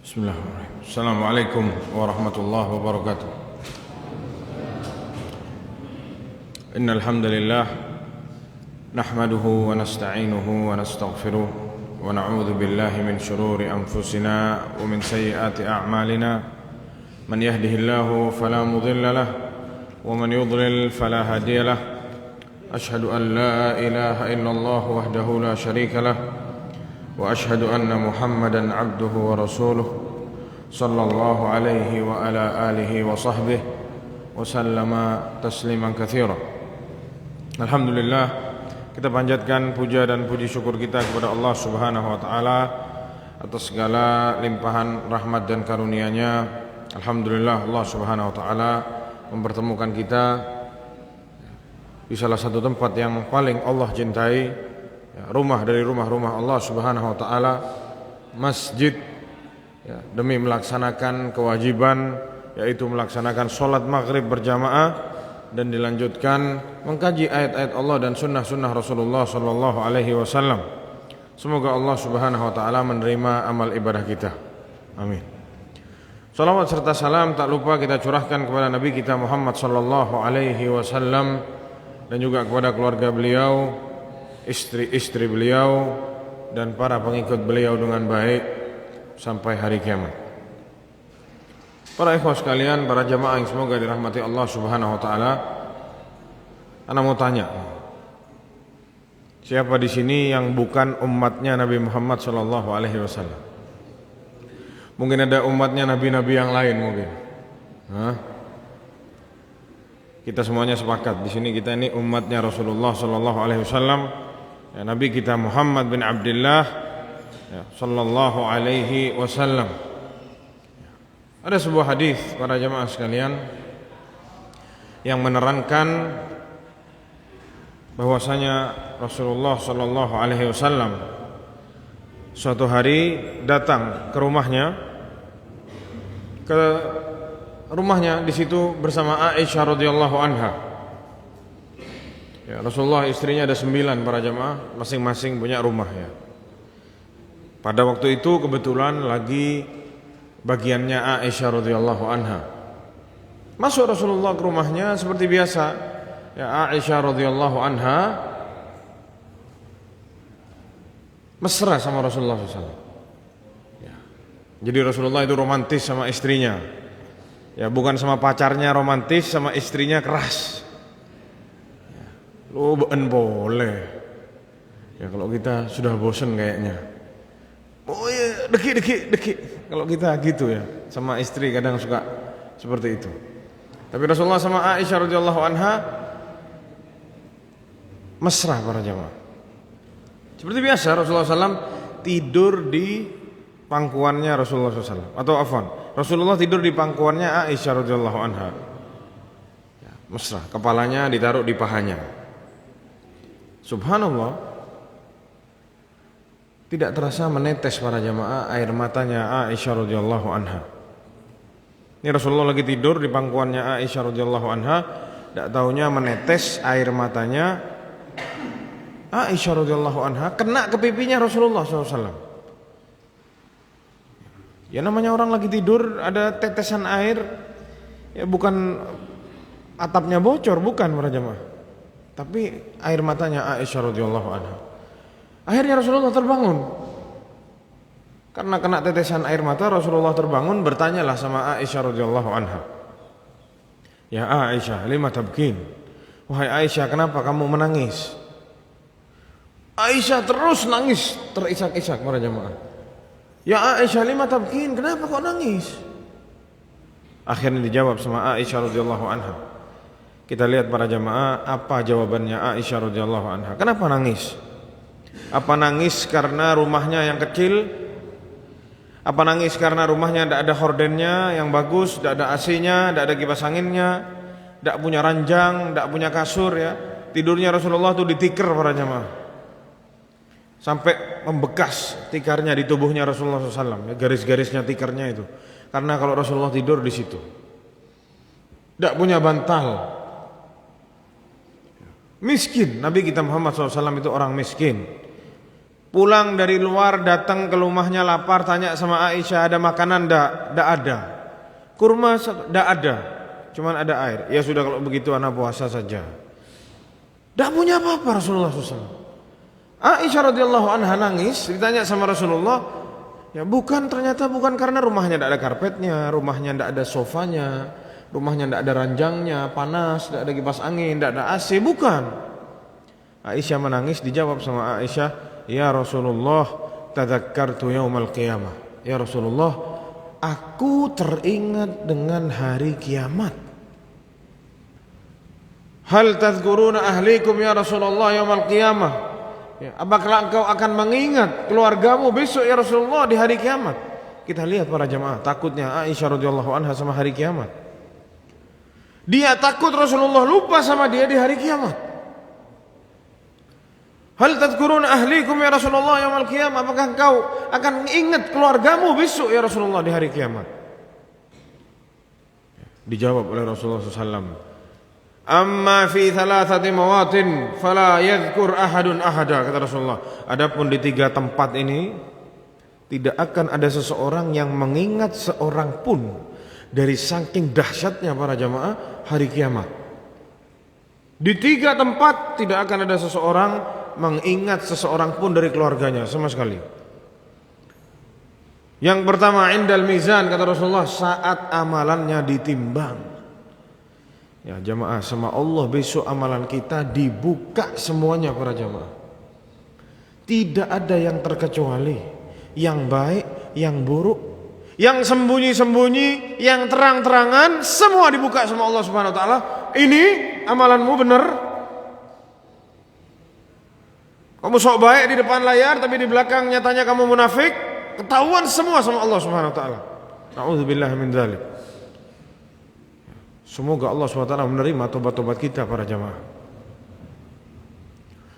Bismillahirrahmanirrahim. Assalamualaikum warahmatullahi wabarakatuh. Innal hamdalillah nahmaduhu wa nasta'inuhu wa nastaghfiruh wa na'udzu billahi min shururi anfusina wa min sayyiati a'malina. Man yahdihillahu fala mudilla lahu wa man yudlil fala hadiya lahu. Ashhadu an la ilaha illallah wahdahu la syarika lahu wa ashhadu anna Muhammadan abduhu wa rasuluh sallallahu alaihi wa ala alihi wa sahbihi wa sallama tasliman katsira. Alhamdulillah, kita panjatkan puja dan puji syukur kita kepada Allah Subhanahu wa taala atas segala limpahan rahmat dan karunia-Nya. Alhamdulillah, Allah Subhanahu wa taala mempertemukan kita di salah satu tempat yang paling Allah cintai, rumah dari rumah-rumah Allah Subhanahu wa taala, masjid, demi melaksanakan kewajiban, yaitu melaksanakan sholat maghrib berjamaah dan dilanjutkan mengkaji ayat-ayat Allah dan sunnah-sunnah Rasulullah sallallahu alaihi wasallam. Semoga Allah Subhanahu wa taala menerima amal ibadah kita. Amin. Salawat serta salam tak lupa kita curahkan kepada Nabi kita Muhammad sallallahu alaihi wasallam dan juga kepada keluarga beliau, istri-istri beliau dan para pengikut beliau dengan baik sampai hari kiamat. Para ikhwah sekalian, para jamaah yang semoga dirahmati Allah Subhanahu wa taala, ana mau tanya, siapa di sini yang bukan umatnya Nabi Muhammad sallallahu alaihi wasallam? Mungkin ada umatnya nabi-nabi yang lain mungkin. Kita semuanya sepakat di sini kita ini umatnya Rasulullah sallallahu alaihi wasallam. Nabi kita Muhammad bin Abdullah sallallahu alaihi wasallam. Ada sebuah hadis para jamaah sekalian yang menerangkan bahwasanya Rasulullah sallallahu alaihi wasallam suatu hari datang ke rumahnya di situ bersama Aisyah radhiyallahu anha. Rasulullah istrinya ada 9 para jamaah, masing-masing punya rumah ya. Pada waktu itu kebetulan lagi bagiannya Aisyah radhiyallahu anha. Masuk Rasulullah ke rumahnya seperti biasa. Ya, Aisyah radhiyallahu anha mesra sama Rasulullah SAW. Ya. Jadi Rasulullah itu romantis sama istrinya. Ya, bukan sama pacarnya romantis, sama istrinya keras. Lu boleh. Ya kalau kita sudah bosan kayaknya. Oh ya, deki. Kalau kita gitu ya, sama istri kadang suka seperti itu. Tapi Rasulullah sama Aisyah radhiyallahu anha mesra para jamaah. Seperti biasa Rasulullah SAW tidur di pangkuannya Rasulullah SAW. Atau afwan, Rasulullah tidur di pangkuannya Aisyah radhiyallahu anha. Ya, mesra, kepalanya ditaruh di pahanya. Subhanallah, tidak terasa menetes para jamaah air matanya Aisyah radhiyallahu anha. Ini Rasulullah lagi tidur di pangkuannya Aisyah radhiyallahu anha, tidak taunya menetes air matanya Aisyah radhiyallahu anha kena ke pipinya Rasulullah SAW. Ya namanya orang lagi tidur ada tetesan air, ya bukan atapnya bocor, bukan para jamaah, tapi air matanya Aisyah radhiyallahu anha. Akhirnya Rasulullah terbangun. Karena kena tetesan air mata, Rasulullah terbangun, bertanyalah sama Aisyah radhiyallahu anha. Ya Aisyah, lima tabkin? Wahai Aisyah, kenapa kamu menangis? Aisyah terus nangis, terisak-isak para jamaah. Ya Aisyah, lima tabkin? Kenapa kau nangis? Akhirnya dijawab sama Aisyah radhiyallahu anha. Kita lihat para jamaah apa jawabannya Aisyah radhiyallahu anha. Kenapa nangis? Apa nangis karena rumahnya yang kecil? Apa nangis karena rumahnya tidak ada hordennya yang bagus, tidak ada AC-nya, tidak ada kipas anginnya, tidak punya ranjang, tidak punya kasur ya. Tidurnya Rasulullah itu ditikar para jamaah. Sampai membekas tikarnya di tubuhnya Rasulullah SAW, ya, garis-garisnya tikarnya itu. Karena kalau Rasulullah tidur di situ, tidak punya bantal, miskin. Nabi kita Muhammad SAW itu orang miskin, Pulang dari luar, datang ke rumahnya lapar, tanya sama Aisyah, ada makanan enggak? Enggak ada. Kurma enggak ada. Cuman ada air. Ya sudah kalau begitu anak puasa saja. Enggak punya apa-apa Rasulullah SAW. Aisyah radhiyallahu anha nangis, ditanya sama Rasulullah, ya ternyata bukan karena rumahnya enggak ada karpetnya, rumahnya enggak ada sofanya, rumahnya enggak ada ranjangnya, panas, enggak ada kipas angin, enggak ada AC, bukan. Aisyah menangis, dijawab sama Aisyah, ya Rasulullah, tadzakkartu yaumal qiyamah. Ya Rasulullah, aku teringat dengan hari kiamat. Hal tadhkuruna ahlikum ya Rasulullah yaumal qiyamah? Ya, apakah engkau akan mengingat keluargamu besok ya Rasulullah di hari kiamat? Kita lihat para jamaah, takutnya Aisyah radhiyallahu anha sama hari kiamat. Dia takut Rasulullah lupa sama dia di hari kiamat. Hal tadhkuruna ahlikum ya Rasulullah yaumal qiyamah? Apakah engkau akan ingat keluargamu besok ya Rasulullah di hari kiamat? Dijawab oleh Rasulullah SAW, amma fi thalathati mawatin fala yadhkur ahadun ahada, kata Rasulullah. Adapun di 3 tempat ini tidak akan ada seseorang yang mengingat seorang pun dari saking dahsyatnya para jamaah hari kiamat. Di 3 tempat tidak akan ada seseorang mengingat seseorang pun dari keluarganya sama sekali. Yang pertama, indal mizan, kata Rasulullah, saat amalannya ditimbang. Ya jamaah, sama Allah besok amalan kita dibuka semuanya para jamaah. Tidak ada yang terkecuali, yang baik, yang buruk, yang sembunyi-sembunyi, yang terang-terangan, semua dibuka sama Allah Subhanahu wa taala. Ini amalanmu benar. Kamu sok baik di depan layar, tapi di belakang nyatanya kamu munafik. Ketahuan semua sama Allah Subhanahu wa taala. Na'udzubillah min dzalik. Semoga Allah Subhanahu wa taala menerima tobat-tobat kita para jamaah.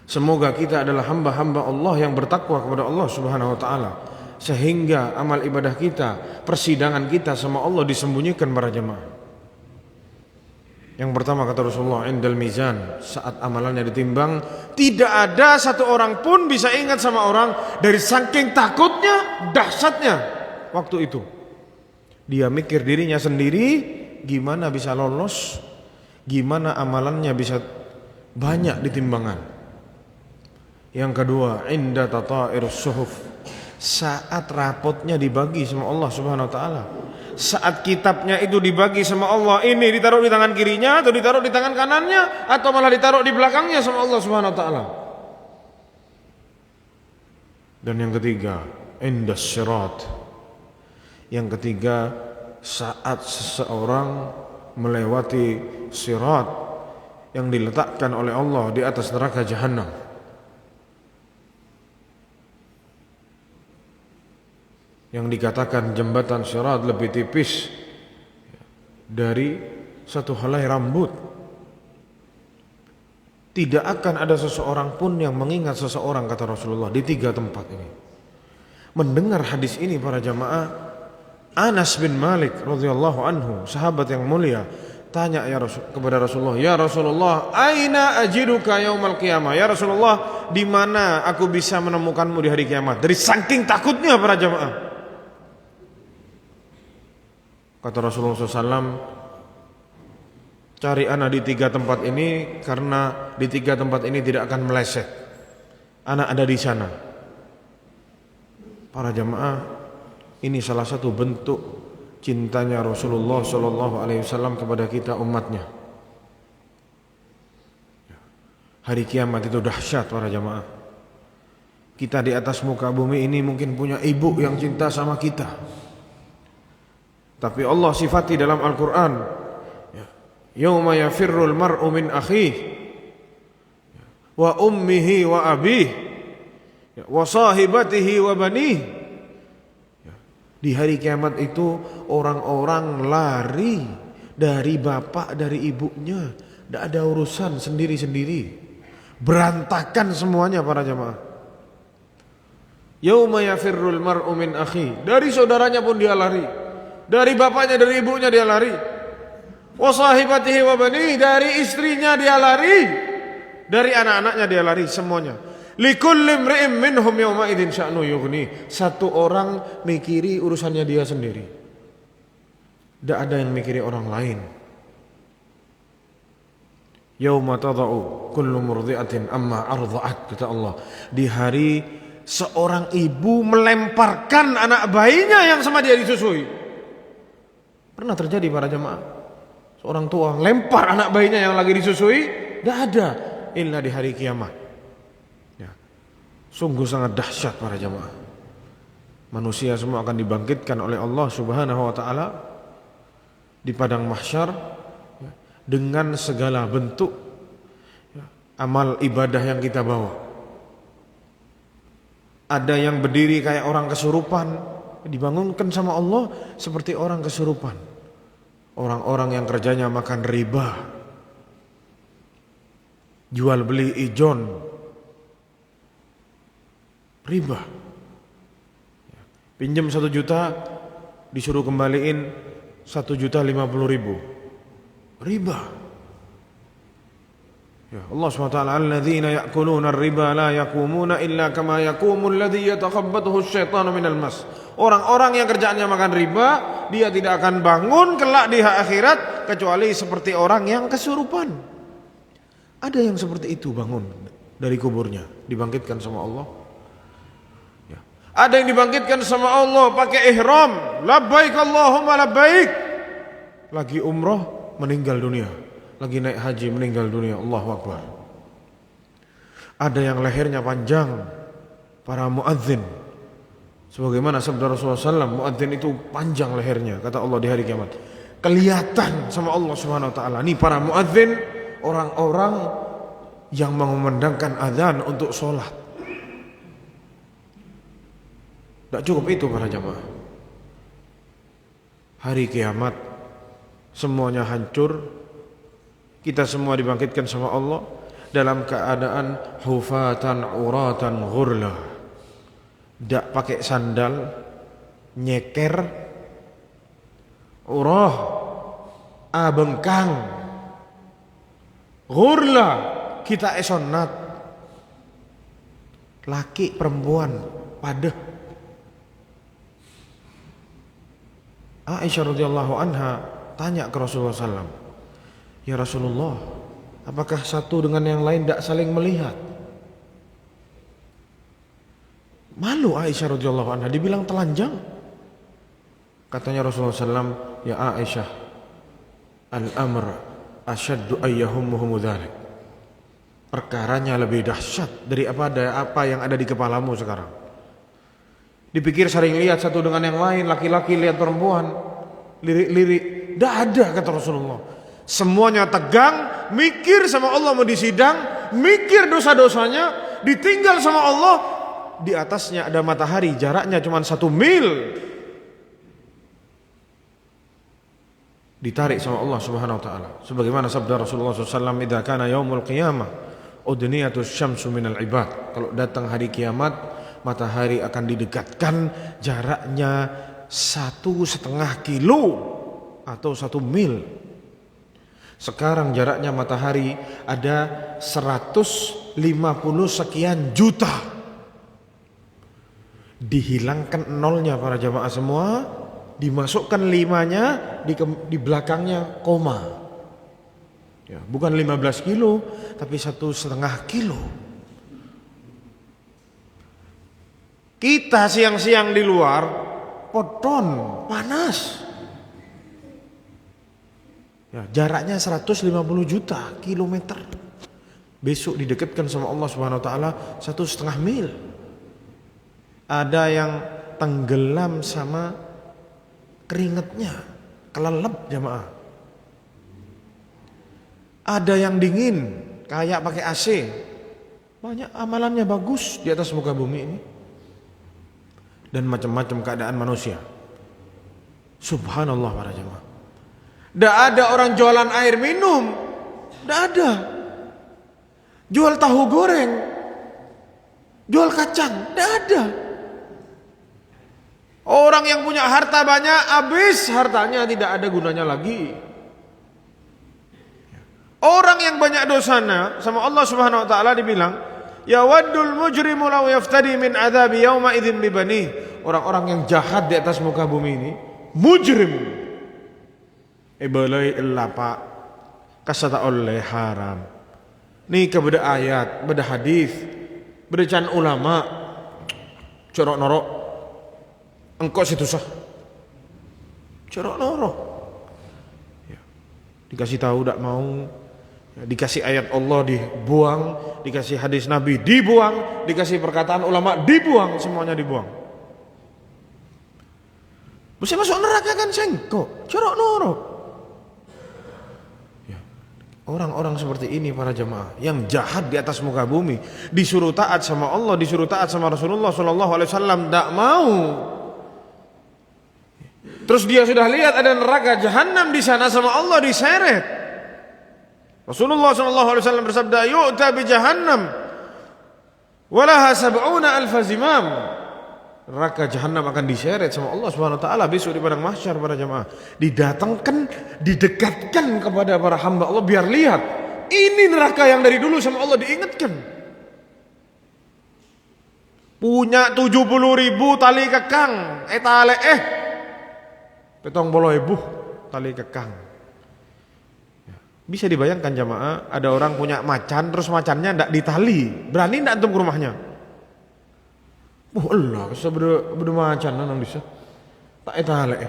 Semoga kita adalah hamba-hamba Allah yang bertakwa kepada Allah Subhanahu wa taala, sehingga amal ibadah kita, persidangan kita sama Allah disembunyikan para jamaah. Yang pertama kata Rasulullah, indal mizan, saat amalannya ditimbang, tidak ada satu orang pun bisa ingat sama orang dari saking takutnya, dahsyatnya waktu itu. Dia mikir dirinya sendiri, gimana bisa lolos, gimana amalannya bisa banyak di timbangan. Yang kedua, inda tata'irus suhuf, saat rapotnya dibagi sama Allah Subhanahu wa taala. Saat kitabnya itu dibagi sama Allah, ini ditaruh di tangan kirinya atau ditaruh di tangan kanannya atau malah ditaruh di belakangnya sama Allah Subhanahu wa taala. Dan yang ketiga, indas sirat. Yang ketiga, saat seseorang melewati sirat yang diletakkan oleh Allah di atas neraka jahanam. Yang dikatakan jembatan sirat lebih tipis dari satu helai rambut. Tidak akan ada seseorang pun yang mengingat seseorang, kata Rasulullah, di 3 tempat ini. Mendengar hadis ini para jamaah, Anas bin Malik radhiyallahu anhu, sahabat yang mulia, tanya kepada Rasulullah, ya Rasulullah, aina ajiduka yaumal qiyamah? Ya Rasulullah, di mana aku bisa menemukanmu di hari kiamat? Dari saking takutnya para jamaah. Kata Rasulullah SAW, cari anak di 3 tempat ini, karena di 3 tempat ini tidak akan meleset. Anak ada di sana. Para jamaah, ini salah satu bentuk cintanya Rasulullah SAW kepada kita umatnya. Hari kiamat itu dahsyat para jamaah. Kita di atas muka bumi ini mungkin punya ibu yang cinta sama kita. Tapi Allah sifati dalam Al-Quran, yauma yafirrul mar'u min akhihi wa ummihi wa abihi wa sahibatihi wa banihi. Di hari kiamat itu orang-orang lari dari bapak, dari ibunya. Tidak ada urusan sendiri-sendiri. Berantakan semuanya para jamaah. Yauma yafirrul mar'u min akhihi, dari saudaranya pun dia lari. Dari bapaknya, dari ibunya dia lari. Wa sahibatihi wa bani, dari istrinya dia lari. Dari anak-anaknya dia lari semuanya. Likulli imri'in minhum yawma idzin sya'nu yughni. Satu orang mikiri urusannya dia sendiri. Tidak ada yang mikiri orang lain. Yauma tada'u kullu murdi'atin amma arda'at, kata Allah. Di hari seorang ibu melemparkan anak bayinya yang sama dia disusui. Pernah terjadi para jemaah? Seorang tua lempar anak bayinya yang lagi disusui? Tidak ada. Illa di hari kiamat. Ya. Sungguh sangat dahsyat para jemaah. Manusia semua akan dibangkitkan oleh Allah Subhanahu wa ta'ala di padang mahsyar dengan segala bentuk amal ibadah yang kita bawa. Ada yang berdiri kayak orang kesurupan, dibangunkan sama Allah seperti orang kesurupan. Orang-orang yang kerjanya makan riba, jual beli ijon, riba. Pinjam 1 juta disuruh kembaliin 1.050.000. Riba. Ya Allah SWT, alladzina ya'kuluna ar-riba la yaqumuna illa kama yaqumul ladzi yatakhabbathu asyaitanu minal mas. Orang-orang yang kerjaannya makan riba, dia tidak akan bangun kelak di akhirat kecuali seperti orang yang kesurupan. Ada yang seperti itu bangun dari kuburnya, dibangkitkan sama Allah. Ya. Ada yang dibangkitkan sama Allah pakai ihram, labbaik Allahumma labbaik. Lagi umroh meninggal dunia, lagi naik haji meninggal dunia, Allahu Akbar. Ada yang lehernya panjang, para muadzin. Sebagaimana sabda Rasulullah SAW, muadzin itu panjang lehernya, kata Allah di hari kiamat. Kelihatan sama Allah Subhanahu wa ta'ala. Ini para muadzin, orang-orang yang mengumandangkan azan untuk sholat. Tidak cukup itu para jamaah. Hari kiamat semuanya hancur. Kita semua dibangkitkan sama Allah dalam keadaan hufatan uratan ghurla. Tidak pakai sandal, nyeker, urah, abengkang, ghurla, kita esonat, laki perempuan padah. Aisyah radhiyallahu anha tanya ke Rasulullah SAW, ya Rasulullah, apakah satu dengan yang lain tidak saling melihat? Malu Aisyah radhiyallahu anha, dibilang telanjang. Katanya Rasulullah SAW, ya Aisyah, al-amr asyaddu ayyahummuhum dzalik. Perkaranya lebih dahsyat dari apa yang ada di kepalamu sekarang. Dipikir sering lihat satu dengan yang lain, laki-laki lihat perempuan, lirik-lirik. Tidak ada, kata Rasulullah. Semuanya tegang, mikir sama Allah mau disidang, mikir dosa-dosanya, ditinggal sama Allah. Di atasnya ada matahari, jaraknya cuma 1 mil. Ditarik sama Allah Subhanahu wa ta'ala. Sebagaimana sabda Rasulullah SAW, idza kana yaumul qiyamah udniyatus syamsu minal ibad. Kalau datang hari kiamat, matahari akan didekatkan, jaraknya 1,5 kilo atau 1 mil. Sekarang jaraknya matahari ada 150 sekian juta. Dihilangkan nolnya para jamaah semua, dimasukkan 5-nya, di belakangnya koma. Ya, bukan 15 kilo, tapi 1,5 kilo. Kita siang-siang di luar, poton, panas. Ya, jaraknya 150 juta kilometer. Besok didekatkan sama Allah Subhanahu wa ta'ala 1,5 mil. Ada yang tenggelam sama keringatnya, kelelep jamaah. Ada yang dingin, kayak pakai AC. Banyak amalannya bagus di atas muka bumi ini. Dan macam-macam keadaan manusia. Subhanallah para jamaah. Tidak ada orang jualan air minum. Tidak ada. Jual tahu goreng, jual kacang, tidak ada. Orang yang punya harta banyak, habis hartanya tidak ada gunanya lagi. Orang yang banyak dosanya sama Allah Subhanahu wa ta'ala dibilang, Yawaddul mujrimu law yaftadi min adzabi yauma idzin bibani. Orang-orang yang jahat di atas muka bumi ini, mujrim. Balai lapa kasata oleh haram. Ni kepada ayat, beda hadis, beda can ulama. Corok norok. Engkau situ sah. Corok norok. Ya. Dikasih tahu tak mau. Dikasih ayat Allah dibuang, dikasih hadis Nabi dibuang, dikasih perkataan ulama dibuang, semuanya dibuang. Mesti masuk neraka kan sengkok, corok norok. Ya. Orang-orang seperti ini para jemaah yang jahat di atas muka bumi, disuruh taat sama Allah, disuruh taat sama Rasulullah Sallallahu Alaihi Wasallam, tak mau. Terus dia sudah lihat ada neraka jahanam di sana sama Allah diseret. Rasulullah SAW bersabda, yu'ta bi jahannam walaha sab'una alfa zimam. Neraka jahannam akan diseret sama Allah Subhanahu wa taala besok di padang mahsyar para jemaah. Didatangkan, didekatkan kepada para hamba Allah biar lihat. Ini neraka yang dari dulu sama Allah diingatkan. Punya 70.000 tali kekang, petong bolo ibu tali kekang. Bisa dibayangkan jamaah, ada orang punya macan, terus macannya ndak ditali, berani ndak antum ke rumahnya? Allah, bisa macan nang bisa, tak etale,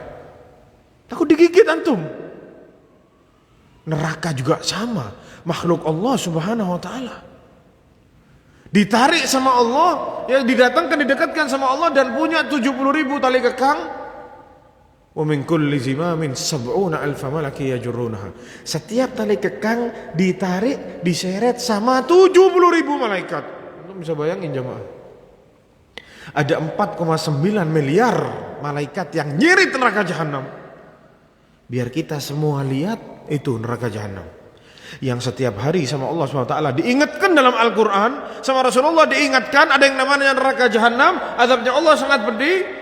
takut digigit antum. Neraka juga sama, makhluk Allah Subhanahu Wa Taala, ditarik sama Allah, ya didatangkan, didekatkan sama Allah dan punya 70.000 tali kekang. Wa min kulli zimamin sab'una alfa malaki yajurrunaha. Setiap tali kekang ditarik, diseret sama 70.000 malaikat. Lu bisa bayangin jemaah. Ada 4,9 miliar malaikat yang nyirit neraka jahanam. Biar kita semua lihat itu neraka jahanam. Yang setiap hari sama Allah SWT diingatkan dalam Al-Quran, sama Rasulullah diingatkan ada yang namanya neraka jahanam, azabnya Allah sangat pedih.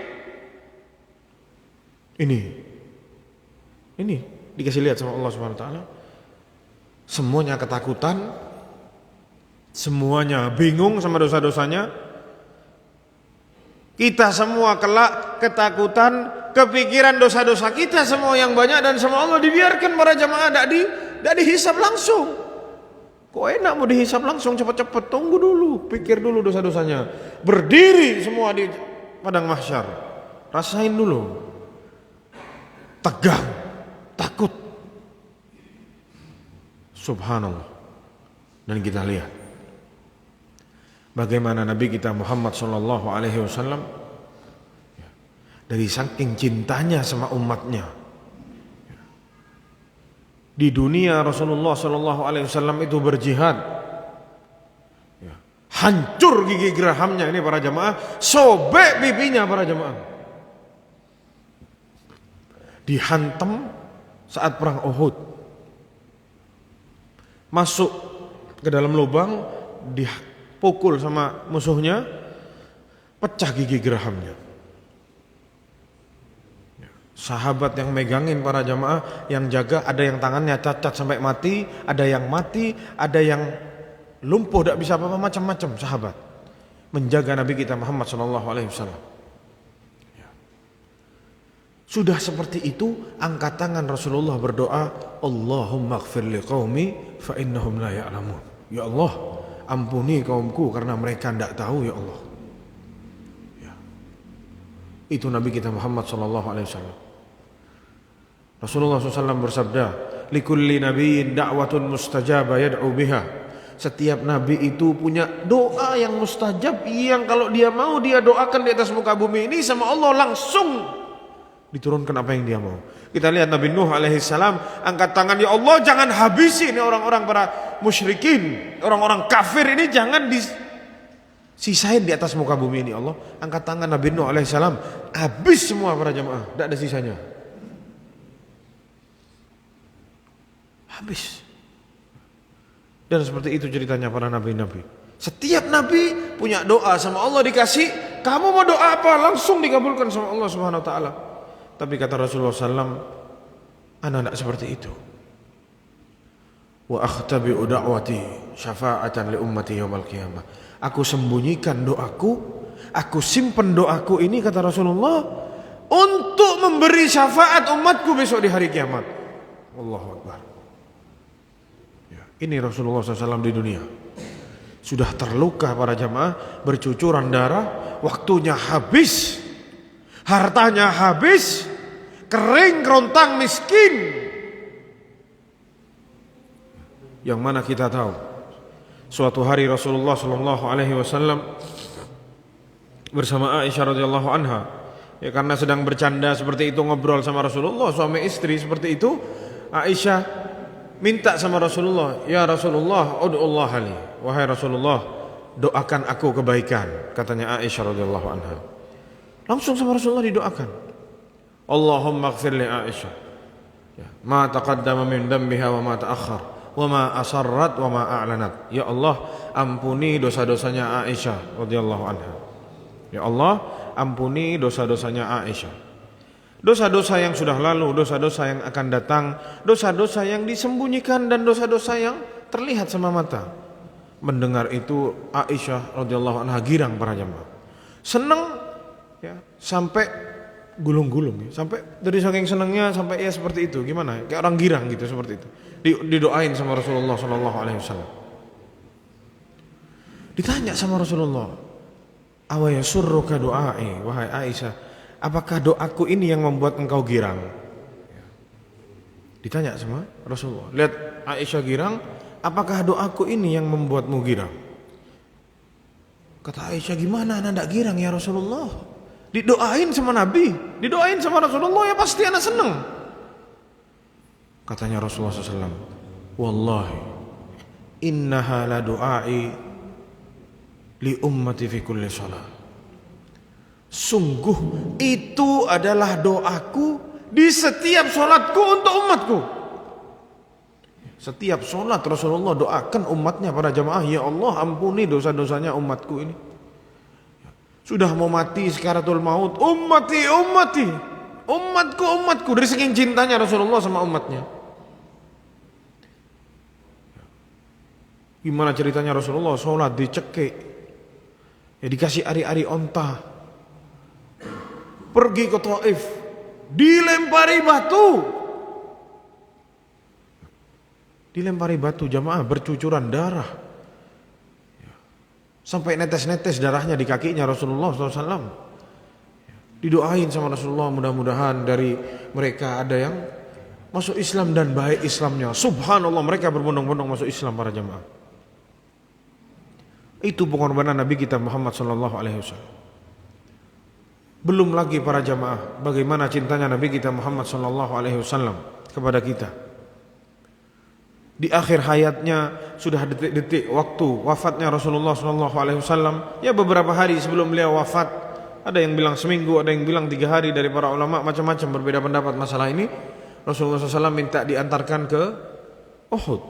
Ini dikasih lihat sama Allah Subhanahu wa taala. Semuanya ketakutan, semuanya bingung sama dosa-dosanya. Kita semua kelak ketakutan, kepikiran dosa-dosa kita semua yang banyak dan sama Allah dibiarkan para jamaah tidak dihisab langsung. Kok enak mau dihisab langsung cepat-cepat? Tunggu dulu, pikir dulu dosa-dosanya. Berdiri semua di padang mahsyar. Rasain dulu. Tegang, takut. Subhanallah. Dan kita lihat bagaimana Nabi kita Muhammad sallallahu alaihi wasallam dari saking cintanya sama umatnya. Di dunia Rasulullah sallallahu alaihi wasallam itu berjihad. Hancur gigi gerahamnya ini para jamaah, sobek pipinya para jamaah. Dihantam saat perang Uhud, masuk ke dalam lubang, dipukul sama musuhnya, pecah gigi gerahamnya. Sahabat yang megangin para jamaah, yang jaga, ada yang tangannya cacat sampai mati, ada yang lumpuh, tidak bisa apa-apa, macam-macam sahabat menjaga Nabi kita Muhammad SAW. Sudah seperti itu, angkat tangan Rasulullah berdoa, Allahumma ighfir liqaumi fa innahum la ya'lamun. Ya Allah, ampuni kaumku karena mereka tidak tahu ya Allah. Ya. Itu Nabi kita Muhammad sallallahu alaihi wasallam. Rasulullah SAW bersabda, likulli nabiyyin da'watun mustajaba yad'u biha. Setiap nabi itu punya doa yang mustajab, yang kalau dia mau dia doakan di atas muka bumi ini sama Allah langsung diturunkan apa yang dia mau. Kita lihat Nabi Nuh alaihi salam angkat tangan, ya Allah jangan habisi ini orang-orang para musyrikin, orang-orang kafir ini jangan disisain di atas muka bumi ini Allah. Angkat tangan Nabi Nuh alaihi salam, habis semua para jemaah, tidak ada sisanya. Habis. Dan seperti itu ceritanya para nabi-nabi. Setiap nabi punya doa sama Allah dikasih, kamu mau doa apa langsung dikabulkan sama Allah Subhanahu wa taala. Tapi kata Rasulullah SAW, ana tidak seperti itu. Wa akhtabi'u da'wati syafa'atan li ummati yaumal qiyamah. Aku sembunyikan doaku, aku simpen doaku ini, kata Rasulullah, untuk memberi syafaat umatku besok di hari kiamat. Allahu Akbar. Ya, ini Rasulullah SAW di dunia. Sudah terluka para jamaah, bercucuran darah, waktunya habis, hartanya habis, kering kerontang miskin. Yang mana kita tahu, suatu hari Rasulullah SAW bersama Aisyah radhiyallahu anha, ya karena sedang bercanda seperti itu, ngobrol sama Rasulullah, suami istri seperti itu, Aisyah minta sama Rasulullah, ya Rasulullah, ud'ullah li, wahai Rasulullah, doakan aku kebaikan, katanya Aisyah radhiyallahu anha. Langsung sama Rasulullah didoakan, Allahumma ighfir li Aisyah, ya, ma taqaddama min dambiha wa ma ta'akhkhar, wa ma asarrat wa ma a'lanat. Ya Allah, ampuni dosa-dosanya Aisyah radhiyallahu anha. Ya Allah, ampuni dosa-dosanya Aisyah. Dosa-dosa yang sudah lalu, dosa-dosa yang akan datang, dosa-dosa yang disembunyikan dan dosa-dosa yang terlihat sama mata. Mendengar itu Aisyah radhiyallahu anha girang para jamaah. Senang ya, sampai gulung-gulung ya. Sampai dari saking senangnya sampai ya seperti itu. Gimana? Kayak orang girang gitu, seperti itu. Didoain sama Rasulullah sallallahu alaihi wasallam. Ditanya sama Rasulullah, "Awa yasurruka du'ai, wahai Aisyah, apakah doaku ini yang membuat engkau girang?" Ditanya sama Rasulullah. Lihat Aisyah girang, apakah doaku ini yang membuatmu girang? Kata Aisyah, gimana anak tidak girang ya Rasulullah? Didoain sama Nabi, didoain sama Rasulullah, ya pasti anak senang. Katanya Rasulullah SAW, wallahi innaha la du'ai li ummati fi kulli salat. Sungguh itu adalah doaku di setiap solatku untuk umatku. Setiap solat Rasulullah doakan umatnya, para jamaah, ya Allah ampuni dosa-dosanya umatku ini. Sudah mau mati sekaratul maut, ummati ummati, umatku umatku, dari saking cintanya Rasulullah sama umatnya. Gimana ceritanya Rasulullah sholat dicekik, ya dikasih ari-ari onta, pergi ke Taif, dilempari batu, jamaah, bercucuran darah, sampai netes-netes darahnya di kakinya Rasulullah SAW. Didoain sama Rasulullah, mudah-mudahan dari mereka ada yang masuk Islam dan baik Islamnya. Subhanallah, mereka berbondong-bondong masuk Islam para jamaah. Itu pengorbanan Nabi kita Muhammad SAW. Belum lagi para jamaah, bagaimana cintanya Nabi kita Muhammad SAW kepada kita. Di akhir hayatnya, sudah detik-detik waktu wafatnya Rasulullah SAW, ya beberapa hari sebelum beliau wafat, ada yang bilang seminggu, ada yang bilang 3 hari, dari para ulama macam-macam berbeda pendapat masalah ini. Rasulullah SAW minta diantarkan ke Uhud,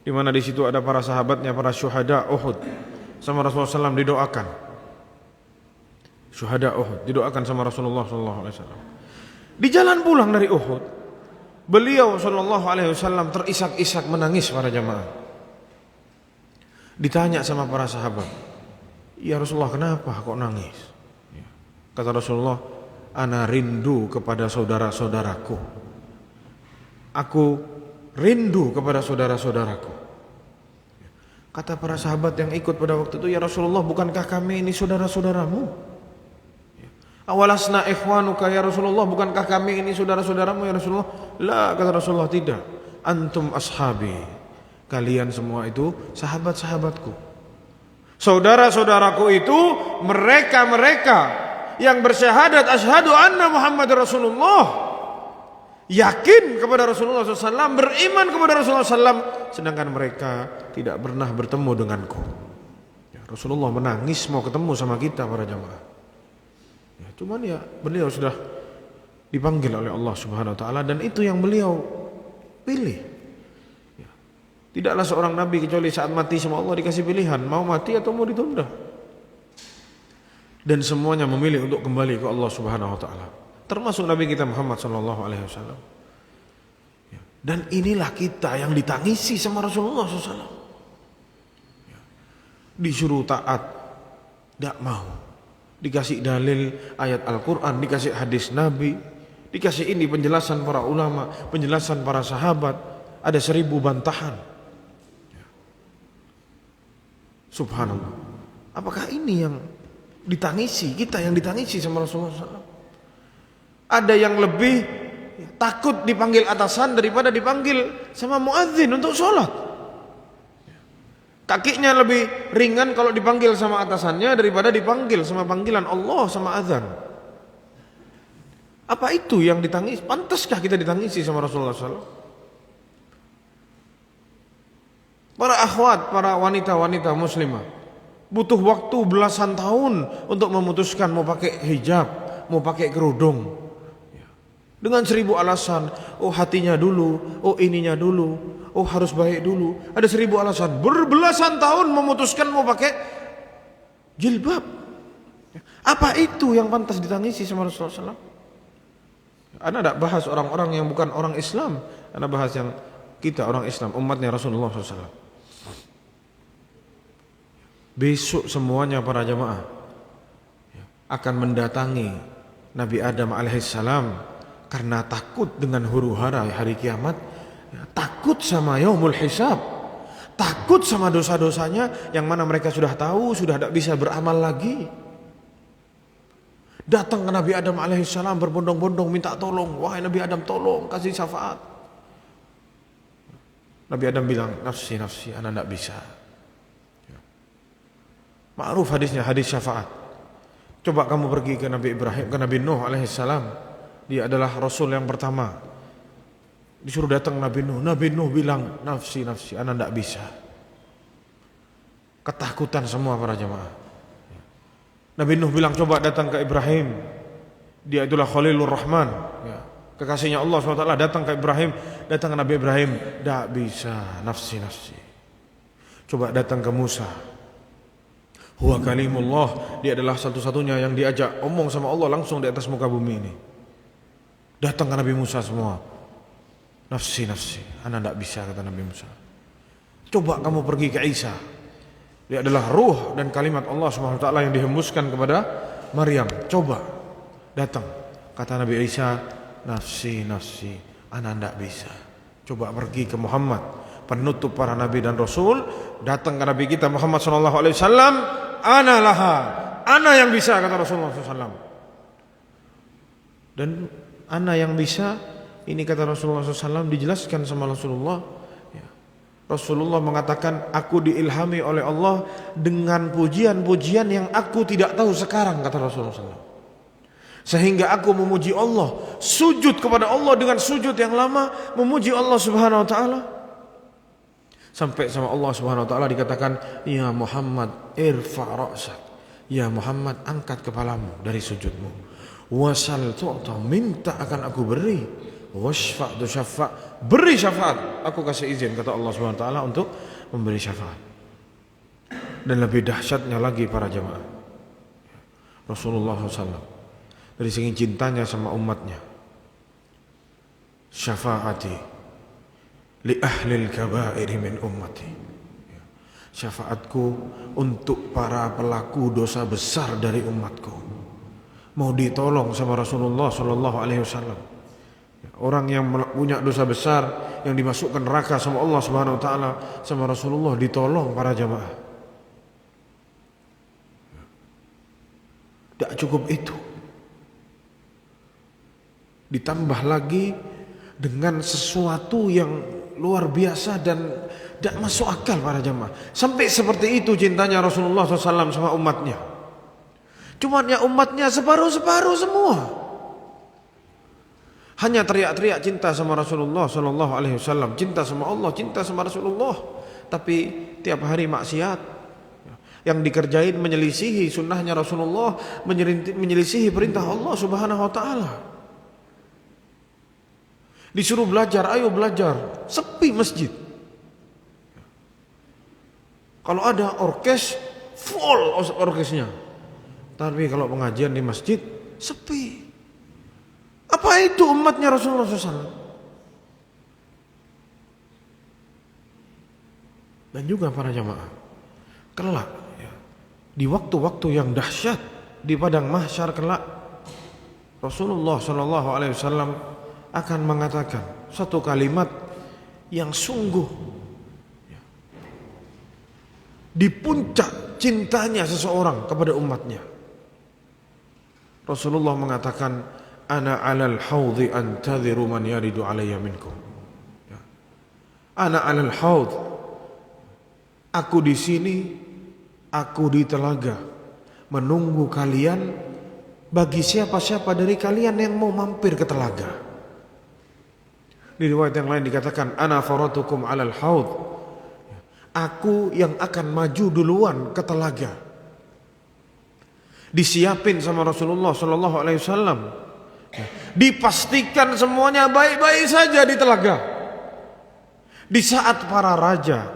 di mana di situ ada para sahabatnya, para syuhada Uhud, sama Rasulullah SAW didoakan. Syuhada Uhud didoakan sama Rasulullah SAW. Di jalan pulang dari Uhud, beliau SAW terisak-isak menangis para jamaah. Ditanya sama para sahabat, ya Rasulullah, kenapa kok nangis? Kata Rasulullah, ana rindu kepada saudara-saudaraku. Aku rindu kepada saudara-saudaraku. Kata para sahabat yang ikut pada waktu itu, ya Rasulullah, bukankah kami ini saudara-saudaramu? Awalasna ikhwanuka ya Rasulullah, bukankah kami ini saudara-saudaramu ya Rasulullah? La, kata Rasulullah, tidak. Antum ashabi, kalian semua itu sahabat-sahabatku. Saudara-saudaraku itu mereka-mereka yang bersyahadat asyhadu anna Muhammad Rasulullah, yakin kepada Rasulullah SAW, beriman kepada Rasulullah SAW, sedangkan mereka tidak pernah bertemu denganku. Ya, Rasulullah menangis mau ketemu sama kita para jamaah. Ya, cuman ya beliau sudah dipanggil oleh Allah Subhanahu Wa Taala, dan itu yang beliau pilih. Ya, tidaklah seorang nabi kecuali saat mati sama Allah dikasih pilihan, mau mati atau mau ditunda. Dan semuanya memilih untuk kembali ke Allah Subhanahu Wa Taala, termasuk Nabi kita Muhammad SAW. Dan inilah kita yang ditangisi sama Rasulullah SAW. disuruh taat, tidak mau. Dikasih dalil ayat Al-Quran, dikasih hadis Nabi, dikasih ini penjelasan para ulama, penjelasan para sahabat, ada 1000 bantahan. Subhanallah. Apakah ini yang ditangisi, kita yang ditangisi sama Rasulullah SAW? Ada yang lebih takut dipanggil atasan daripada dipanggil sama muadzin untuk sholat. Kakinya lebih ringan kalau dipanggil sama atasannya daripada dipanggil sama panggilan Allah sama azan. Apa itu yang ditangisi? Pantaskah kita ditangisi sama Rasulullah SAW? Para akhwat, para wanita-wanita muslimah butuh waktu belasan tahun untuk memutuskan mau pakai hijab, mau pakai kerudung. Dengan 1000 alasan. Oh hatinya dulu, oh ininya dulu, oh harus baik dulu. Ada 1000 alasan. Berbelasan tahun memutuskan mau pakai jilbab. Apa itu yang pantas ditangisi sama Rasulullah SAW? Anda tidak bahas orang-orang yang bukan orang Islam. Anda bahas yang kita orang Islam, umatnya Rasulullah SAW. Besok semuanya para jamaah akan mendatangi Nabi Adam alaihissalam karena takut dengan huru-hara hari kiamat, takut sama yaumul hisab, takut sama dosa-dosanya yang mana mereka sudah tahu, sudah tidak bisa beramal lagi. Datang ke Nabi Adam alaihissalam berbondong-bondong minta tolong, wahai Nabi Adam tolong kasih syafaat. Nabi Adam bilang, nafsi nafsi, ana tidak bisa. Ma'ruf hadisnya, hadis syafaat. Coba kamu pergi ke Nabi Ibrahim, ke Nabi Nuh alaihissalam. Dia adalah Rasul yang pertama. Disuruh datang Nabi Nuh. Nabi Nuh bilang, nafsi nafsi, ana tidak bisa. Ketakutan semua para jemaah. Nabi Nuh bilang, coba datang ke Ibrahim. Dia itulah Khalilur Rahman, kekasihnya Allah SWT. Datang ke Ibrahim, datang ke Nabi Ibrahim, tidak bisa, nafsi nafsi. Coba datang ke Musa. Huwa kalimullah, dia adalah satu-satunya yang diajak omong sama Allah langsung di atas muka bumi ini. Datang ke Nabi Musa semua. Nafsi nafsi, ana tidak bisa, kata Nabi Musa. Coba kamu pergi ke Isa. Dia adalah ruh dan kalimat Allah SWT yang dihembuskan kepada Maryam. Coba datang, kata Nabi Isa, nafsi nafsi, ana tidak bisa. Coba pergi ke Muhammad, penutup para nabi dan rasul. Datang ke Nabi kita Muhammad SAW, ana laha, ana yang bisa, kata Rasulullah SAW. Dan ana yang bisa ini, kata Rasulullah SAW, dijelaskan sama Rasulullah. Rasulullah mengatakan, aku diilhami oleh Allah dengan pujian-pujian yang aku tidak tahu sekarang, kata Rasulullah SAW. Sehingga aku memuji Allah, sujud kepada Allah dengan sujud yang lama, memuji Allah Subhanahu Wa Taala. Sampai sama Allah Subhanahu Wa Taala dikatakan, ya Muhammad irfa' ra'sak, ya Muhammad angkat kepalamu dari sujudmu. Wasal tu'ta, minta akan aku beri. Wasfa' tu syafa', beri syafaat, aku kasih izin, kata Allah Subhanahu Wa Taala, untuk memberi syafaat. Dan lebih dahsyatnya lagi para jemaah, Rasulullah SAW dari segi cintanya sama umatnya, syafaati li ahlil kabairi min ummati, syafaatku untuk para pelaku dosa besar dari umatku. Mau ditolong sama Rasulullah SAW. Orang yang punya dosa besar, yang dimasukkan neraka sama Allah Subhanahu Wa Taala, sama Rasulullah ditolong para jamaah. Tidak cukup itu, ditambah lagi dengan sesuatu yang luar biasa dan tidak masuk akal para jamaah. Sampai seperti itu cintanya Rasulullah SAW sama umatnya. Cuma ya umatnya separuh-separuh semua. Hanya teriak-teriak cinta sama Rasulullah SAW, cinta sama Allah, cinta sama Rasulullah. Tapi tiap hari maksiat, yang dikerjain menyelisihi sunnahnya Rasulullah, menyelisihi perintah Allah Subhanahu Wa Taala. Disuruh belajar, ayo belajar, sepi masjid. Kalau ada orkes, full orkesnya. Tapi kalau pengajian di masjid, sepi. Apa itu umatnya Rasulullah SAW? Dan juga para jamaah, kelak di waktu-waktu yang dahsyat di padang mahsyar kelak, Rasulullah Shallallahu Alaihi Wasallam akan mengatakan satu kalimat yang sungguh di puncak cintanya seseorang kepada umatnya. Rasulullah mengatakan, ana alal haudhi antadhiru man yaridu alayya minkum. Ana alal haudh, aku di sini, aku di telaga, menunggu kalian bagi siapa-siapa dari kalian yang mau mampir ke telaga. Di riwayat yang lain dikatakan, ana faratukum alal haudh, aku yang akan maju duluan ke telaga. Disiapin sama Rasulullah Sallallahu Alaihi Wasallam, dipastikan semuanya baik-baik saja di telaga. Di saat para raja,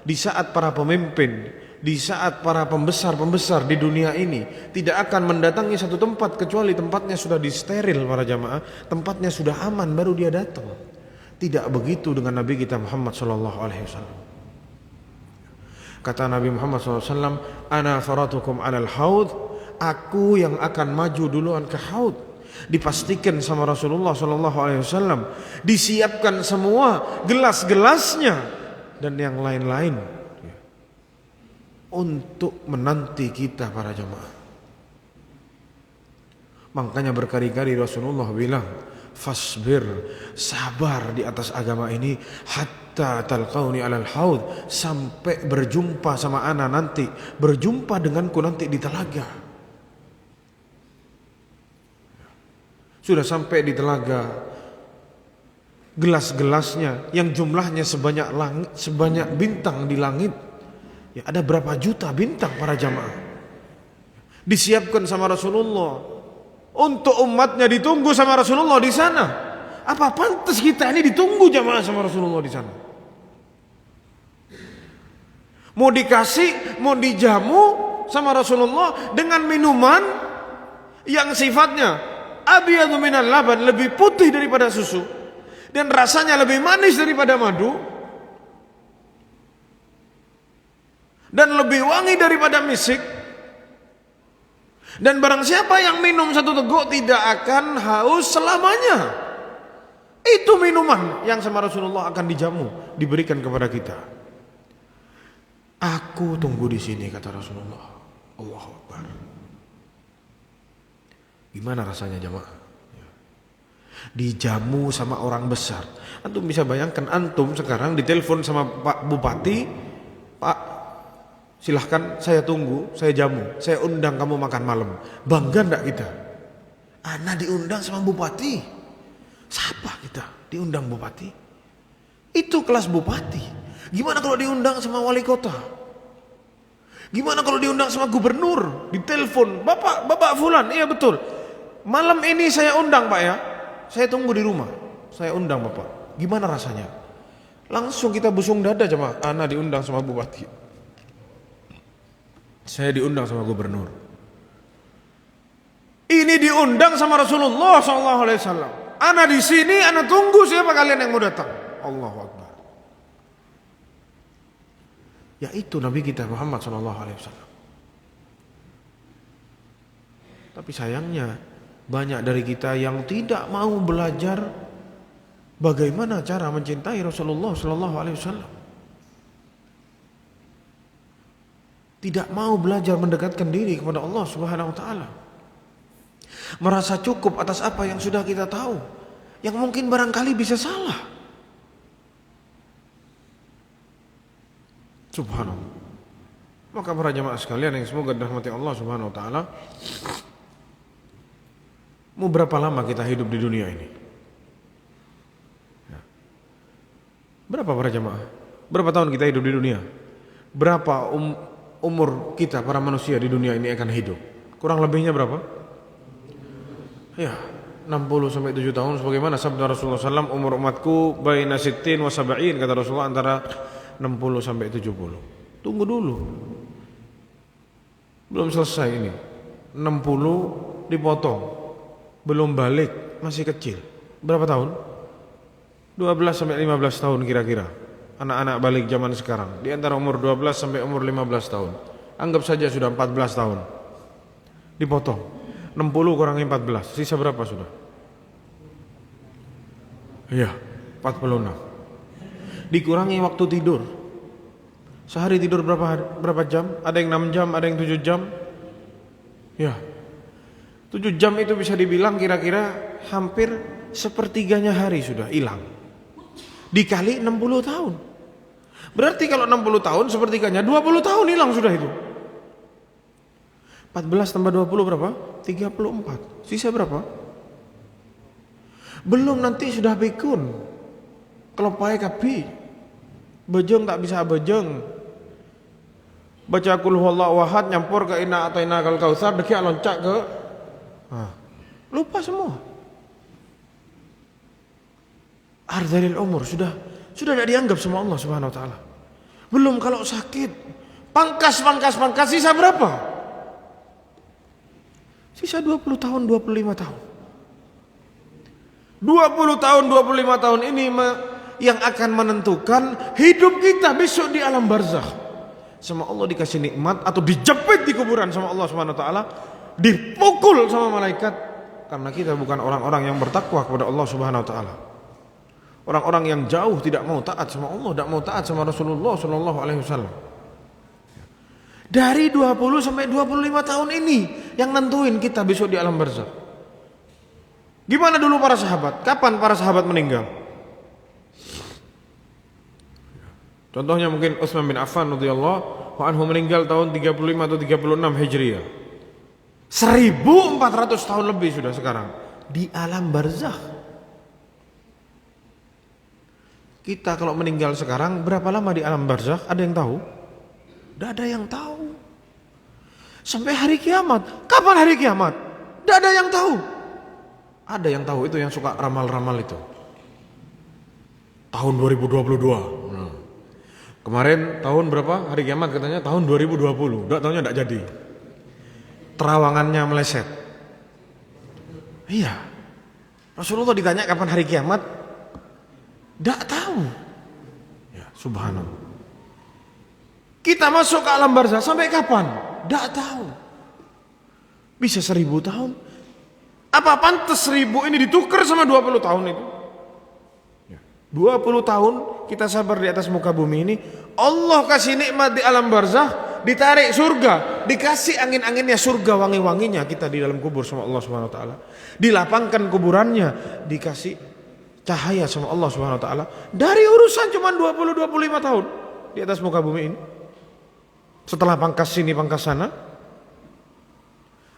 di saat para pemimpin, di saat para pembesar-pembesar di dunia ini tidak akan mendatangi satu tempat kecuali tempatnya sudah disteril para jamaah, tempatnya sudah aman baru dia datang. Tidak begitu dengan Nabi kita Muhammad Sallallahu Alaihi Wasallam. Kata Nabi Muhammad SAW, ana faratukum alal haud, aku yang akan maju duluan ke haud. Dipastikan sama Rasulullah SAW, disiapkan semua gelas-gelasnya dan yang lain-lain untuk menanti kita para jemaah. Makanya berkali-kali Rasulullah bilang, fasbir, sabar di atas agama ini, hatta talqauni alal haud, sampai berjumpa sama ana nanti, berjumpa denganku nanti di telaga. Sudah sampai di telaga, gelas-gelasnya yang jumlahnya sebanyak langit, sebanyak bintang di langit. Ya, ada berapa juta bintang para jamaah. Disiapkan sama Rasulullah untuk umatnya, ditunggu sama Rasulullah di sana. Apa pantas kita ini ditunggu jamaah sama Rasulullah di sana? Mau dikasih, mau dijamu sama Rasulullah dengan minuman yang sifatnya abyadu minal laban, lebih putih daripada susu dan rasanya lebih manis daripada madu dan lebih wangi daripada misik. Dan barang siapa yang minum satu teguk tidak akan haus selamanya. Itu minuman yang sama Rasulullah akan dijamu, diberikan kepada kita. Aku tunggu di sini, kata Rasulullah. Allahu Akbar. Gimana rasanya jamaah? Dijamu sama orang besar. Antum bisa bayangkan, antum sekarang ditelepon sama Pak Bupati, Pak, silahkan saya tunggu, saya jamu, saya undang kamu makan malam. Bangga enggak kita? Ana diundang sama bupati. Siapa kita diundang bupati? Itu kelas bupati. Gimana kalau diundang sama wali kota? Gimana kalau diundang sama gubernur? Ditelepon, Bapak Fulan, iya betul. Malam ini saya undang Pak ya. Saya tunggu di rumah. Saya undang Bapak. Gimana rasanya? Langsung kita busung dada jemaah. Ana diundang sama bupati. Saya diundang sama gubernur. Ini diundang sama Rasulullah SAW. Ana di sini, ana tunggu siapa kalian yang mau datang. Allahu Akbar. Yaitu Nabi kita Muhammad SAW. Tapi sayangnya banyak dari kita yang tidak mau belajar bagaimana cara mencintai Rasulullah SAW. Tidak mau belajar mendekatkan diri kepada Allah Subhanahu wa taala. Merasa cukup atas apa yang sudah kita tahu, yang mungkin barangkali bisa salah. Subhanallah. Maka para jamaah sekalian yang semoga dirahmati Allah Subhanahu wa taala, mau berapa lama kita hidup di dunia ini? Berapa para jamaah? Berapa tahun kita hidup di dunia? Berapa umur kita para manusia di dunia ini akan hidup? Kurang lebihnya berapa? Ya, 60 sampai 7 tahun sebagaimana sabda Rasulullah SAW, umur umatku baina sittin wa sab'in, kata Rasulullah, antara 60 sampai 70. Tunggu dulu. Belum selesai ini. 60 dipotong. Belum balik, masih kecil. Berapa tahun? 12 sampai 15 tahun kira-kira. Anak-anak balik zaman sekarang, di antara umur 12 sampai umur 15 tahun. Anggap saja sudah 14 tahun. Dipotong. 60 kurangi 14. Sisa berapa sudah? Iya, 46. Dikurangi waktu tidur. Sehari tidur berapa jam? Ada yang 6 jam, ada yang 7 jam. Ya. 7 jam itu bisa dibilang kira-kira hampir sepertiganya hari sudah hilang. Dikali 60 tahun. Berarti kalau 60 tahun sepertiganya 20 tahun hilang sudah itu. 14 tambah 20 berapa? 34. Sisa berapa? Belum nanti sudah pikun. Kelopai kapi. Bejeng tak bisa bejeng. Baca qul huwallahu ahad nyampur ke inna ataina kal kautsar deki loncak ke lupa semua. Ardhalil umur sudah tidak dianggap sama Allah Subhanahu wa taala. Belum kalau sakit. Pangkas sisa berapa? Sisa 20 tahun, 25 tahun. 20 tahun, 25 tahun ini yang akan menentukan hidup kita besok di alam barzakh. Sama Allah dikasih nikmat atau dijepit di kuburan sama Allah Subhanahu wa taala, dipukul sama malaikat karena kita bukan orang-orang yang bertakwa kepada Allah Subhanahu wa taala. Orang-orang yang jauh tidak mau taat sama Allah, tidak mau taat sama Rasulullah sallallahu alaihi wasallam. Dari 20 sampai 25 tahun ini yang nentuin kita besok di alam barzakh. Gimana dulu para sahabat? Kapan para sahabat meninggal? Contohnya mungkin Utsman bin Affan radhiyallahu anhu meninggal tahun 35 atau 36 Hijriah. 1400 tahun lebih sudah sekarang di alam barzakh. Kita kalau meninggal sekarang berapa lama di alam barzakh? Ada yang tahu? Tidak ada yang tahu. Sampai hari kiamat. Kapan hari kiamat? Tidak ada yang tahu. Ada yang tahu, itu yang suka ramal-ramal itu. Tahun 2022. Kemarin tahun berapa hari kiamat katanya? Tahun 2020. Tidak tahunya tidak jadi. Terawangannya meleset. Iya. Rasulullah ditanya kapan hari kiamat? Tidak tahu. Ya, subhanallah. Kita masuk ke alam barzakh sampai kapan? Tidak tahu. Bisa 1000 tahun. Apa pantas 1000 ini ditukar sama 20 tahun itu? 20 tahun kita sabar di atas muka bumi ini. Allah kasih nikmat di alam barzakh, ditarik surga, dikasih angin-anginnya surga, wangi-wanginya kita di dalam kubur sama Allah Subhanahu wa taala. Dilapangkan kuburannya, dikasih cahaya sama Allah Subhanahu wa taala. Dari urusan cuma 20-25 tahun di atas muka bumi ini. Setelah pangkas sini pangkas sana,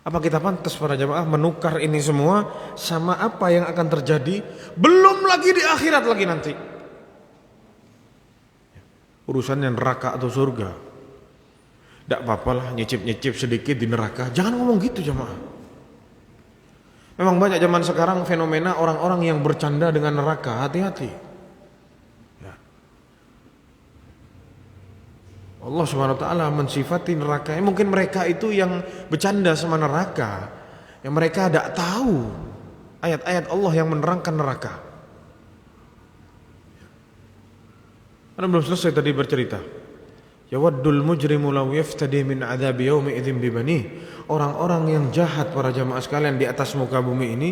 apa kita pantas para jamaah menukar ini semua sama apa yang akan terjadi? Belum lagi di akhirat lagi nanti. Urusannya neraka atau surga. Tidak apa-apalah nyicip-nyicip sedikit di neraka. Jangan ngomong gitu jamaah. Memang banyak zaman sekarang fenomena orang-orang yang bercanda dengan neraka. Hati-hati. Allah Subhanahu wa taala mensifati neraka. Mungkin mereka itu yang bercanda sama neraka. Yang mereka tidak tahu ayat-ayat Allah yang menerangkan neraka. Anda belum selesai tadi bercerita. Yawaddul mujrimu law yaftadi min adzabi yaumi idzin bibani. Orang-orang yang jahat para jamaah sekalian di atas muka bumi ini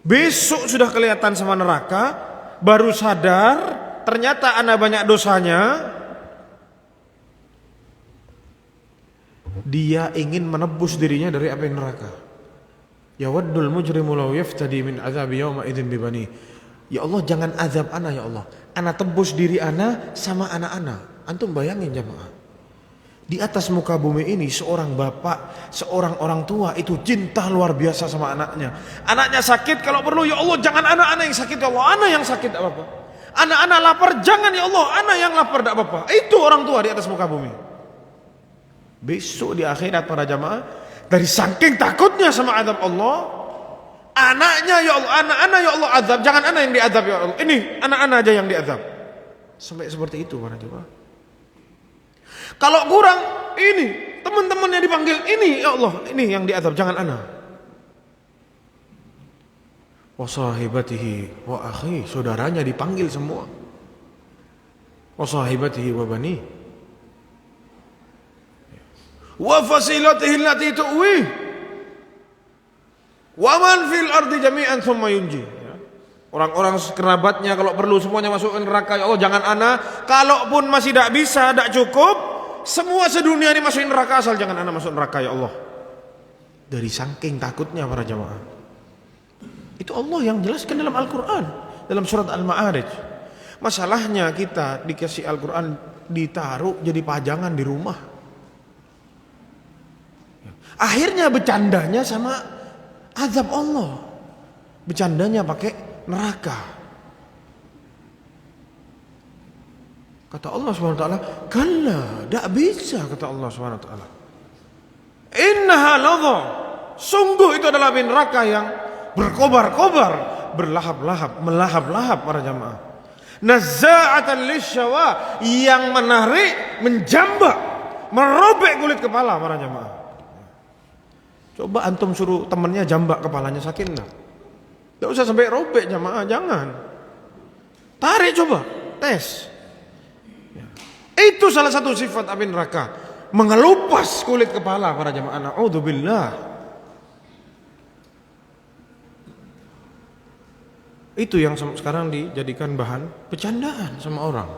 besok sudah kelihatan sama neraka, baru sadar ternyata ana banyak dosanya. Dia ingin menebus dirinya dari api neraka. Yawaddul mujrimu law yaftadi min adzabi yauma idzin bibani. Ya Allah, jangan azab ana ya Allah. Ana tebus diri ana sama anak-ana. Antum bayangin jamaah. Di atas muka bumi ini seorang bapak, seorang orang tua itu cinta luar biasa sama anaknya. Anaknya sakit, kalau perlu ya Allah jangan anak-anak yang sakit ya Allah, anak yang sakit tidak apa-apa. Anak-anak lapar, jangan ya Allah, anak yang lapar tidak apa-apa. Itu orang tua di atas muka bumi. Besok di akhirat para jamaah, dari saking takutnya sama azab Allah, anaknya ya Allah, anak-anak ya Allah azab, jangan anak yang diazab ya Allah. Ini anak-anak aja yang diazab. Sampai seperti itu para jamaah. Kalau kurang ini teman-temannya dipanggil, ini ya Allah, ini yang diazab, jangan anak. Wa sahibatihi wa akhi, saudaranya dipanggil semua. Wa sahibatihi wa bani. wa fasilatihi allati tu'wi wa man fil ardi jami'an thumma yunji. Orang-orang kerabatnya kalau perlu semuanya masuk neraka, ya Allah jangan ana. Kalaupun masih tidak bisa, tidak cukup, semua sedunia ini masukin neraka, asal jangan ana masuk neraka ya Allah. Dari saking takutnya para jamaah. Itu Allah yang jelaskan dalam Al-Quran, dalam surat Al-Ma'arij. Masalahnya kita dikasih Al-Quran ditaruh jadi pajangan di rumah. Akhirnya bercandanya sama azab Allah. Bercandanya pakai neraka. Kata Allah SWT, kalla, tidak bisa, kata Allah SWT. Innaha ladha, sungguh itu adalah api neraka yang berkobar-kobar, berlahap-lahap, melahap-lahap para jamaah. Nazza'atan lisyawa, yang menarik, menjambak, merobek kulit kepala para jamaah. Coba antum suruh temannya jambak kepalanya, sakit enggak? Tidak usah sampai robek jamaah, jangan. Tarik coba, tes. Itu salah satu sifat api neraka, mengelupas kulit kepala para jamaah. Na'udzubillah. Itu yang sekarang dijadikan bahan bercandaan sama orang.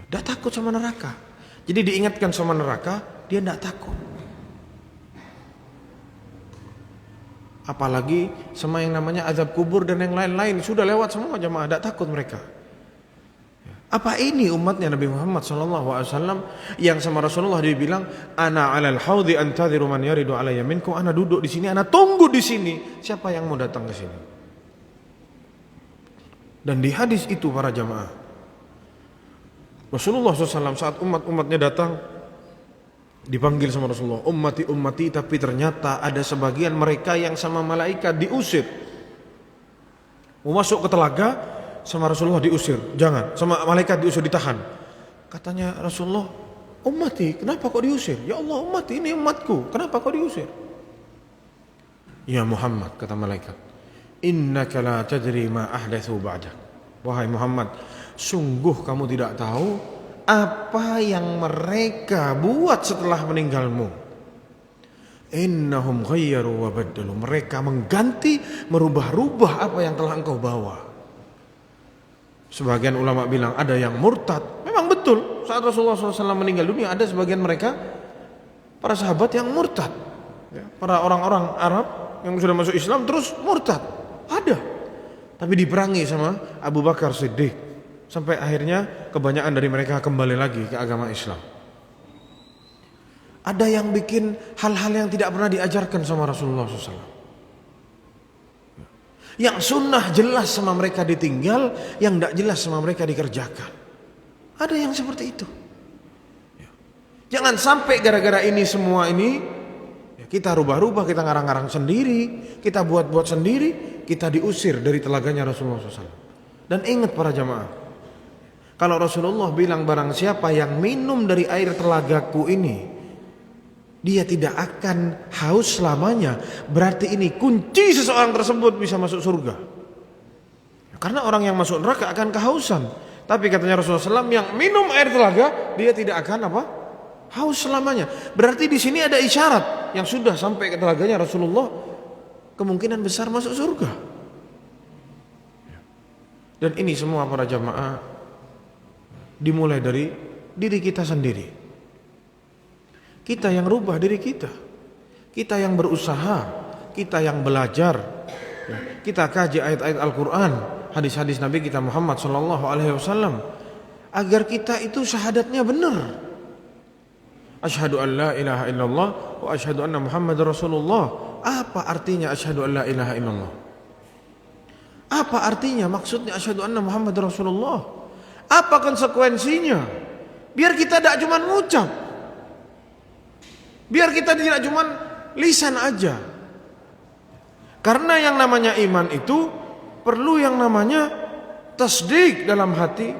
Tidak takut sama neraka. Jadi diingatkan sama neraka, dia tidak takut. Apalagi sama yang namanya azab kubur dan yang lain-lain, sudah lewat semua jamaah, tidak takut mereka. Apa ini umatnya Nabi Muhammad SAW yang sama Rasulullah dia bilang, ana 'alal haudhi antadhiru man yaridu alayya minkum, ana duduk di sini, ana tunggu di sini siapa yang mau datang ke sini. Dan di hadis itu para jamaah, Rasulullah SAW saat umat-umatnya datang dipanggil sama Rasulullah, ummati ummati, tapi ternyata ada sebagian mereka yang sama malaikat diusir. Mau masuk ke telaga, sama Rasulullah diusir, jangan, sama malaikat diusir, ditahan. Katanya Rasulullah, ummati, kenapa kok diusir? Ya Allah, ummati, ini umatku, kenapa kok diusir? Ya Muhammad, kata malaikat, innaka la tadri ma ahdatsu ba'dak. Wahai Muhammad, sungguh kamu tidak tahu apa yang mereka buat setelah meninggalmu. Innahum ghayyaru wa baddalu, mereka mengganti, merubah-rubah apa yang telah engkau bawa. Sebagian ulama bilang ada yang murtad. Memang betul, saat Rasulullah SAW meninggal dunia ada sebagian mereka, para sahabat yang murtad, para orang-orang Arab yang sudah masuk Islam terus murtad. Ada, tapi diperangi sama Abu Bakar Siddiq, sampai akhirnya kebanyakan dari mereka kembali lagi ke agama Islam. Ada yang bikin hal-hal yang tidak pernah diajarkan sama Rasulullah SAW. Yang sunnah jelas sama mereka ditinggal, yang tidak jelas sama mereka dikerjakan. Ada yang seperti itu. Jangan sampai gara-gara ini semua ini kita rubah-rubah, kita ngarang-ngarang sendiri, kita buat-buat sendiri, kita diusir dari telaganya Rasulullah SAW. Dan ingat para jamaah, kalau Rasulullah bilang barang siapa yang minum dari air telagaku ini, dia tidak akan haus selamanya, berarti ini kunci seseorang tersebut bisa masuk surga. Karena orang yang masuk neraka akan kehausan. Tapi katanya Rasulullah SAW, yang minum air telaga, dia tidak akan apa? Haus selamanya. Berarti di sini ada isyarat yang sudah sampai ke telaganya Rasulullah, kemungkinan besar masuk surga. Dan ini semua para jamaah dimulai dari diri kita sendiri. Kita yang rubah diri kita. Kita yang berusaha, kita yang belajar. Kita kaji ayat-ayat Al-Quran, hadis-hadis Nabi kita Muhammad SAW, agar kita itu syahadatnya benar. Asyhadu an la ilaha illallah wa asyhadu anna Muhammadar Rasulullah. Apa artinya asyhadu an la ilaha illallah? Apa artinya maksudnya asyhadu anna Muhammadar Rasulullah? Apa konsekuensinya? Biar kita tidak cuma ngucap, biar kita tidak cuma lisan aja. Karena yang namanya iman itu perlu yang namanya tasdik dalam hati,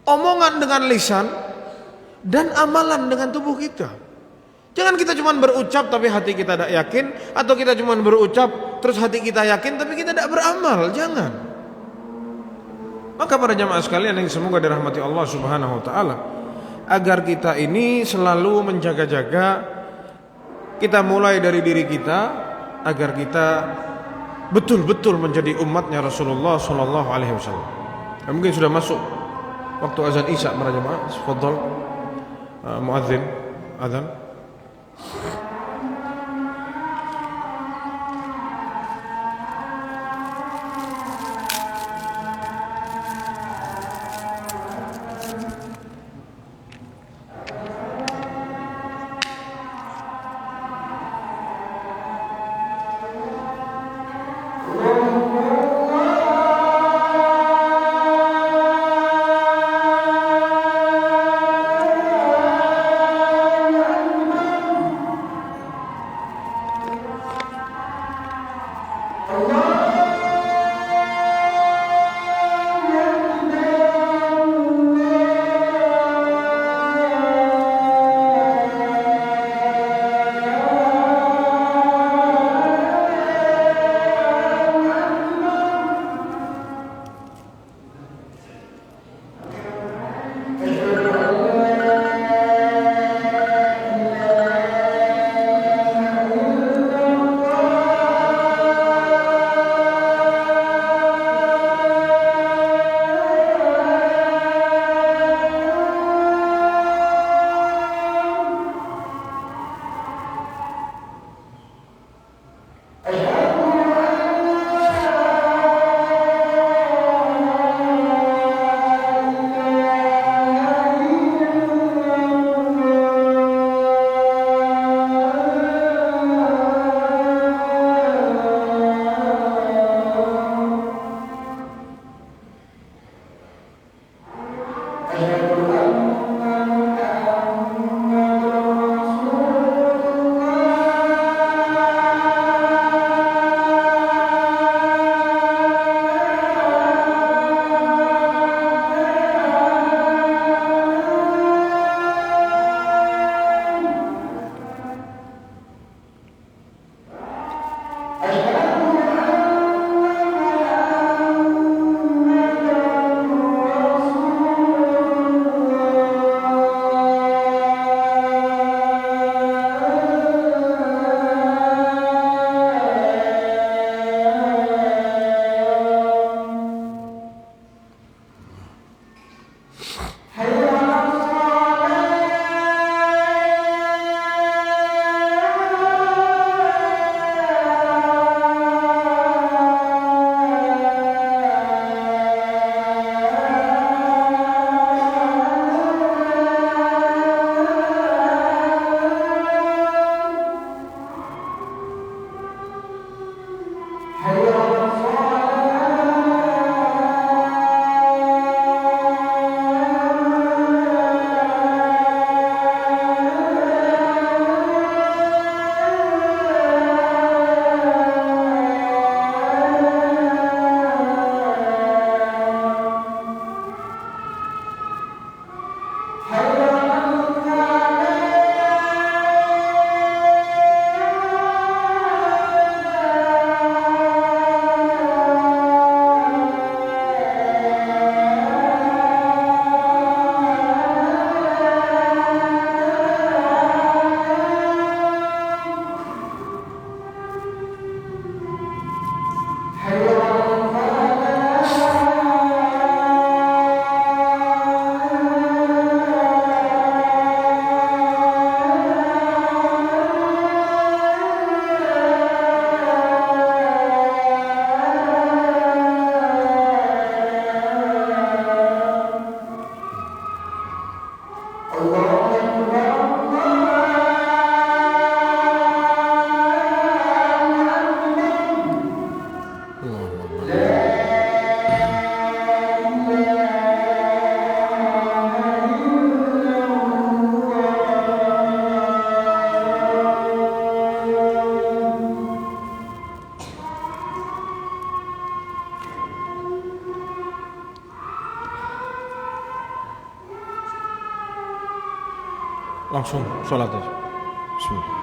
omongan dengan lisan, dan amalan dengan tubuh kita. Jangan kita cuma berucap tapi hati kita tidak yakin, atau kita cuma berucap terus hati kita yakin tapi kita tidak beramal. Jangan. Maka para jamaah sekalian yang semoga dirahmati Allah Subhanahu wa taala, agar kita ini selalu menjaga-jaga, kita mulai dari diri kita agar kita betul-betul menjadi umatnya Rasulullah sallallahu alaihi wasallam. Mungkin sudah masuk waktu azan Isya para jemaah. Tafadhal muadzin azan. Langsung sholat aja. Bismillah.